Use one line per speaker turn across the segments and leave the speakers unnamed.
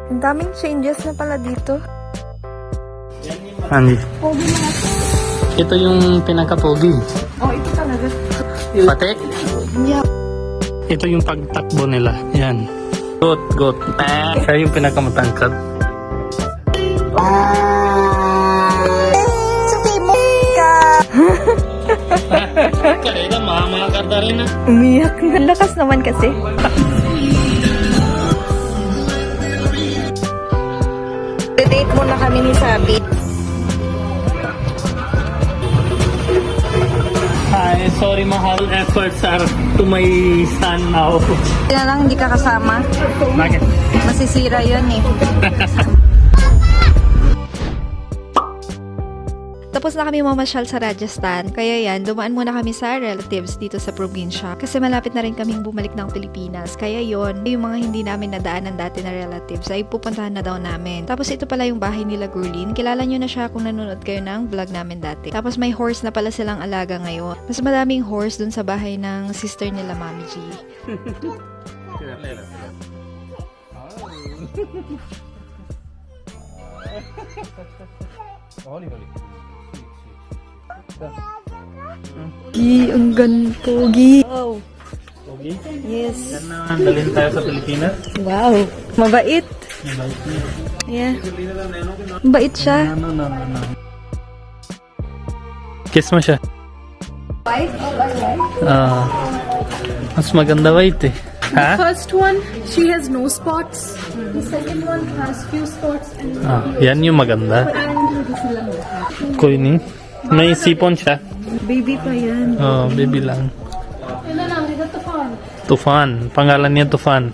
Ang daming changes na pala dito.
Andy.
Pogi mga to.
Ito yung pinaka-pogi.
Oh, ito talaga.
Patek?
Yeah.
Ito yung pagtakbo nila. Yan. Got. Siya yung pinakamatangkad.
Suki mo ka.
Kaya na, makakarda rin na.
Umiyak na. Lakas naman kasi. Date muna kami ni Sabi.
Hi, sorry, mahal efforts are to my son now.
Kaya lang hindi ka kasama.
Bakit?
Masisira yun eh. Tapos na kami mamasyal sa Rajasthan. Kaya yan, dumaan muna kami sa relatives dito sa probinsya. Kasi malapit na rin kaming bumalik ng Pilipinas. Kaya yon, yung mga hindi namin nadaanan dati na relatives ay pupuntahan na daw namin. Tapos ito pala yung bahay nila Gurlin. Kilala nyo na siya kung nanonood kayo ng vlog namin dati. Tapos may horse na pala silang alaga ngayon. Mas madaming horse dun sa bahay ng sister nila Mami G. Gi, ang ganito, Gi. Wow.
Okay.
Yes.
Yan na, dalhin tayo sa Pilipinas.
Wow. Mabait.
Mabait niya.
Yeah. Mabait siya.
No. Kiss mo siya.
White or white?
Mas maganda white eh. Ha?
First one, she has no spots. The second one has few spots and
Yan yung maganda. Kuy ni. May sipon siya.
Baby pa yan.
Baby lang.
no, that's the fun.
Tufan. Pangalan niya Tufan.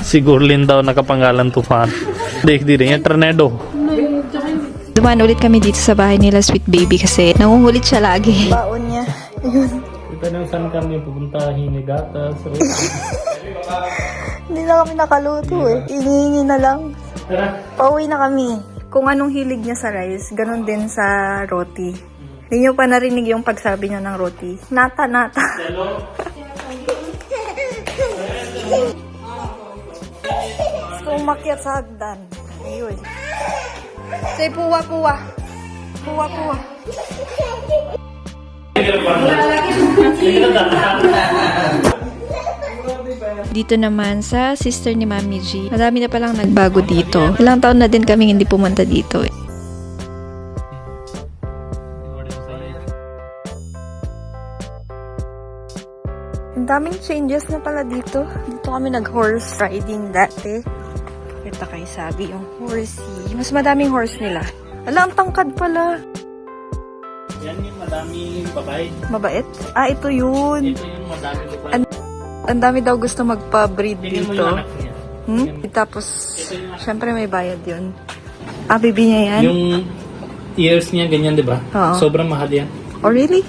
Si Gurlin daw nakapangalan Tufan. Di rin yung tornado.
Dumaan ulit kami dito sa bahay nila Sweet Baby kasi nangungulit siya lagi. Baon niya. Ayun.
Ito na saan kami pupunta. Hinigata. So,
Hindi na kami nakaluto eh. Iningi na lang.
tara.
Pauwi na kami. Kung anong hilig niya sa rice, ganun din sa roti. Hindi niyo pa narinig yung pagsabi niya ng roti. Nata. Gusto umakyat sa hagdan. Ayun. Say puwa. Puwa. Dito naman sa sister ni Mami G, madami na palang nagbago dito. Ilang taon na din kaming hindi pumunta dito eh. Ang daming changes na pala dito. Dito kami nag-horse riding dati. Ito kay Sabi yung horsey. Mas madaming horse nila. Ala, ang tangkad pala.
Yan yung madami babae.
Mabait? Ito yun.
Ito yung madami babae.
Ang dami daw gusto magpa-breed
Tingnan mo
dito.
yung anak niya.
Tapos, syempre may bayad yun. Baby niya yan?
Yung ears niya ganyan, di ba?
Oo.
Sobrang mahal yan.
Oh, really?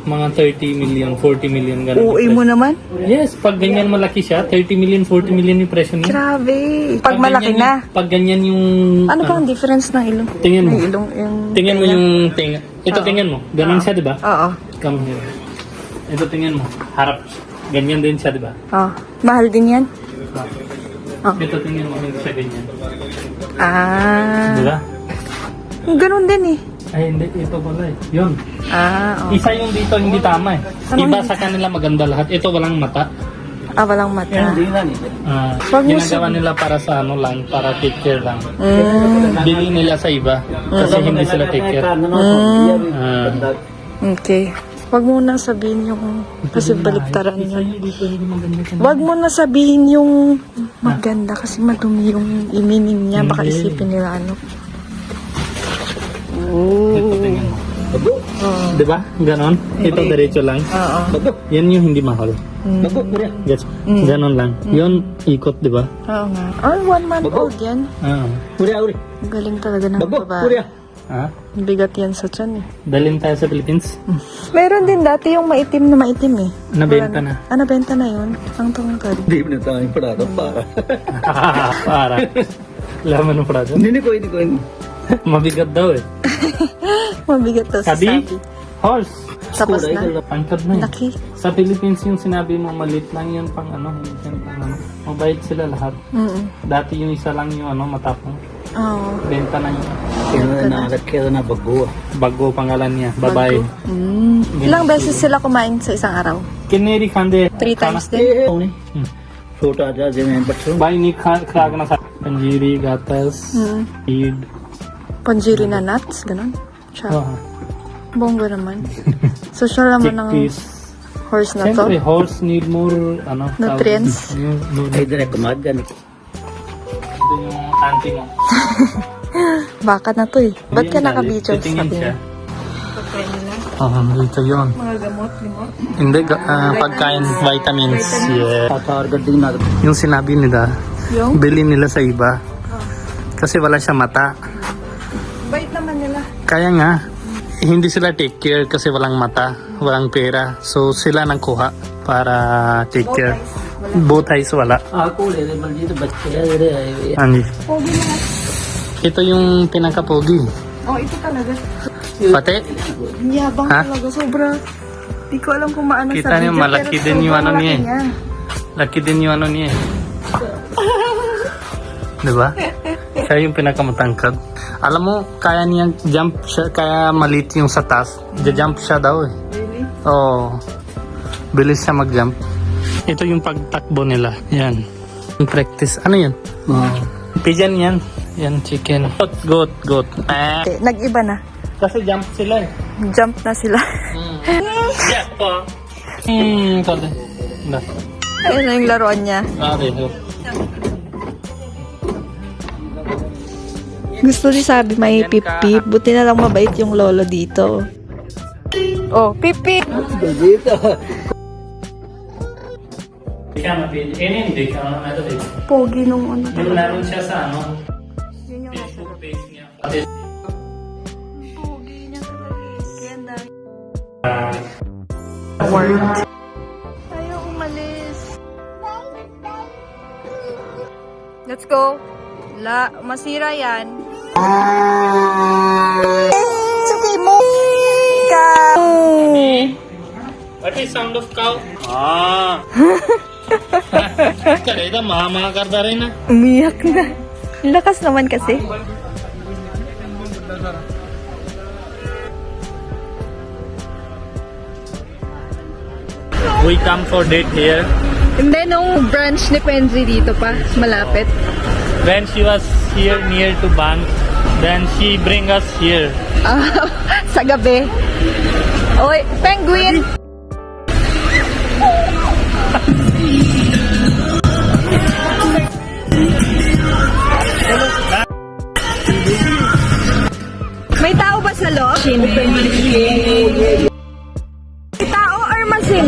Mga 30 million, 40 million ganun.
Uwi mo naman?
Yes, pag ganyan malaki siya, 30 million, 40 million yung presyo niya.
Grabe. Pag malaki
ganyan
na.
Pag ganyan yung...
Ano ba ang difference ng ilong?
Tingnan mo.
Ng ilong, yung
Tingnan mo
tenga.
yung tinga. Ito tingnan mo. Ganun siya, di ba?
Oo.
Come here. Ito tingnan mo. Harap. Ganyan din siya, di ba?
Oh. Mahal din yan? Oh.
Ito tingnan mo. Hindi siya ganyan.
Di
Di ba?
Ganun din eh.
Ay, hindi. Ito pala eh. Yun.
Oh.
Isa yung dito hindi tama eh.
Anong
Iba
hindi?
sa kanila maganda lahat. Ito walang mata.
Walang mata. Wag mo
Ginagawa nila para sa ano lang, para take care lang.
Mm.
Bili nila sa iba kasi hindi sila take care.
Okay. Wag mo na sabihin yung kasi baliktaran yun. Wag mo na sabihin yung maganda kasi madumi yung imining niya. Baka
Hindi.
isipin nila ano.
Ito tingnan mo. Di ba? Ganon. Ito diretso lang.
Oo.
Yan yung hindi mahal. Yes. Ganon lang. Yun ikot, di ba?
Oo nga. 1 month old yan. Galing talaga ng babae.
Ha?
Bigat yan sa tiyan eh.
Dalhin tayo sa Philippines.
Meron din dati yung maitim eh.
Nabenta na.
Nabenta na yun. Ang tungkad.
Hindi mo na tayo parado para.
Para. Laman ng Prado.
Hindi ko.
Mabigat daw eh.
Mabigat to sa
Sabi?
sabi.
Horse.
Tapos na.
Pangkad na eh.
Laki.
Sa Philippines yung sinabi mo malit lang yan pang ano. Hindi yan pang ano. Mabait sila lahat. Dati yung isa lang yung matapang.
Oo.
Benta na yun.
Kaya na bago.
Bago pangalan niya. Babae.
Ilang beses sila kumain sa isang araw?
किन्ने खांदे
3 times din?
छोटा जा जिਵੇਂ बच्चों
भाई नहीं खा ना पंजीरी गातस Eid
Panjiri na nuts, ganun. Siya. Bonggo naman. So, siya naman ng
chickpeas
horse na to.
siyempre horse need more
Nutrients.
इधर एक Morgan
ito yung auntie mo.
Baka na to eh. Ba't ka nakabidyo?
Titingin
Sabi
siya.
niya.
Dito yun.
Mga gamot, limot.
Hindi, pagkain, vitamins. Yeah.
और गड्डी ना
Yung sinabi nila,
Yung?
bili nila sa iba. Kasi wala siya mata.
Bait naman nila.
Kaya nga, hindi sila take care kasi walang mata, walang pera. So sila nang kuha para take care. Both eyes wala.
आपको ले ले बल्कि तो बच्चे हैं जेडे आए
Anji.
Pogi naman.
Ito yung pinaka-pogi.
Oh, ito talaga.
Pati,
Yabang
Ha?
talaga. Sobra. Di ko alam kung maano
Kita
sa
niyo,
video.
malaki
pero
din yung
sobrang
ano niya
laki
eh. Laki din yung niya eh. Diba? Siya yung pinakamatangkad. Alam mo, kaya niyang jump siya, kaya malit yung sa taas. Jump siya daw eh.
Really?
Oo. Bilis siya mag-jump. Ito yung pagtakbo nila. Yan. Yung practice. Ano yan? Pigeon yan. Yan, chicken. Goat.
Okay, nag-iba na.
Kasi jump sila eh.
Jump na sila.
Yeah, po. Kode. Na.
Ayun na yung laruan niya.
Reho.
Gusto ni Sabi may pip-pip. Buti na lang mabait yung lolo dito. Oh, pip-pip!
दीजिए
Ika mapili. Hindi ka na ito dito.
Pogi nung ano.
Di ba naroon siya sa
Yun yung
Facebook page niya.
pogi niya talaga. Kaya ang dami.
Ah,
Word. Ayaw umalis. Let's go. Masira yan. Suki mo.
What is sound of cow? Kareda mama karda rin na.
Umiyak na. Lakas naman kasi.
We come for date here.
Hindi, nung branch ni Quenzi dito pa, malapit.
When she was here near to bank, then she bring us here.
Sa gabi. Oy, penguin! May tao ba sa loob? May tao or masin?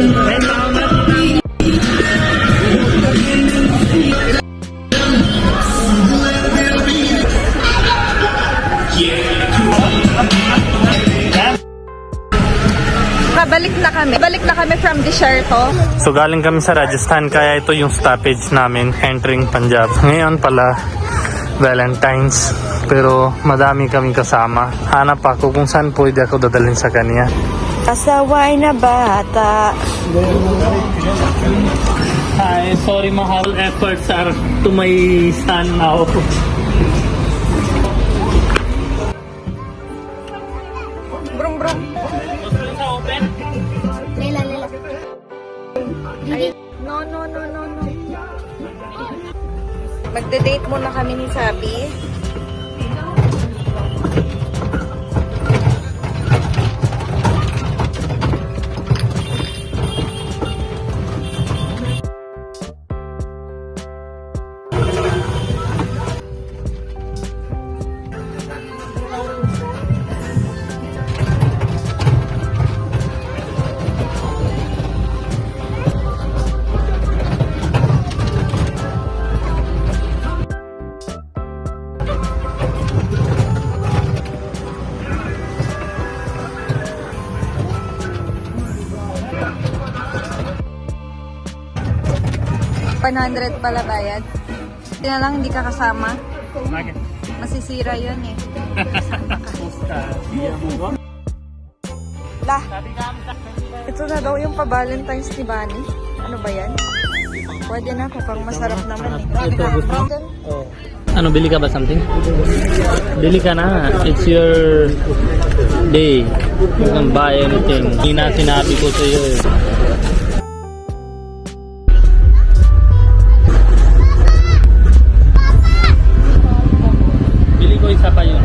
Balik na kami from Desierto.
So galing kami sa Rajasthan kaya ito yung stoppage namin entering Punjab. Ngayon pala Valentine's pero madami kaming kasama. Hanap ako kung saan pwede ako dadalhin sa kanya.
Kasaway na bata.
Hi, sorry mahal efforts are to my son now.
Brum brum. No. Magde-date muna kami ni Sabi. $100 pala bayad. Hindi na lang, hindi ka kasama. Masisira yun eh. Lah, ito na daw yung pa-Valentine's ni Bunny. Ano ba yan? Pwede na, mukhang masarap naman eh.
Ito, gusto mo? Ano, bili ka ba something? Bili ka na. It's your day. You can buy anything. Hindi na sinabi ko sa iyo eh. Bili ko isa pa yun.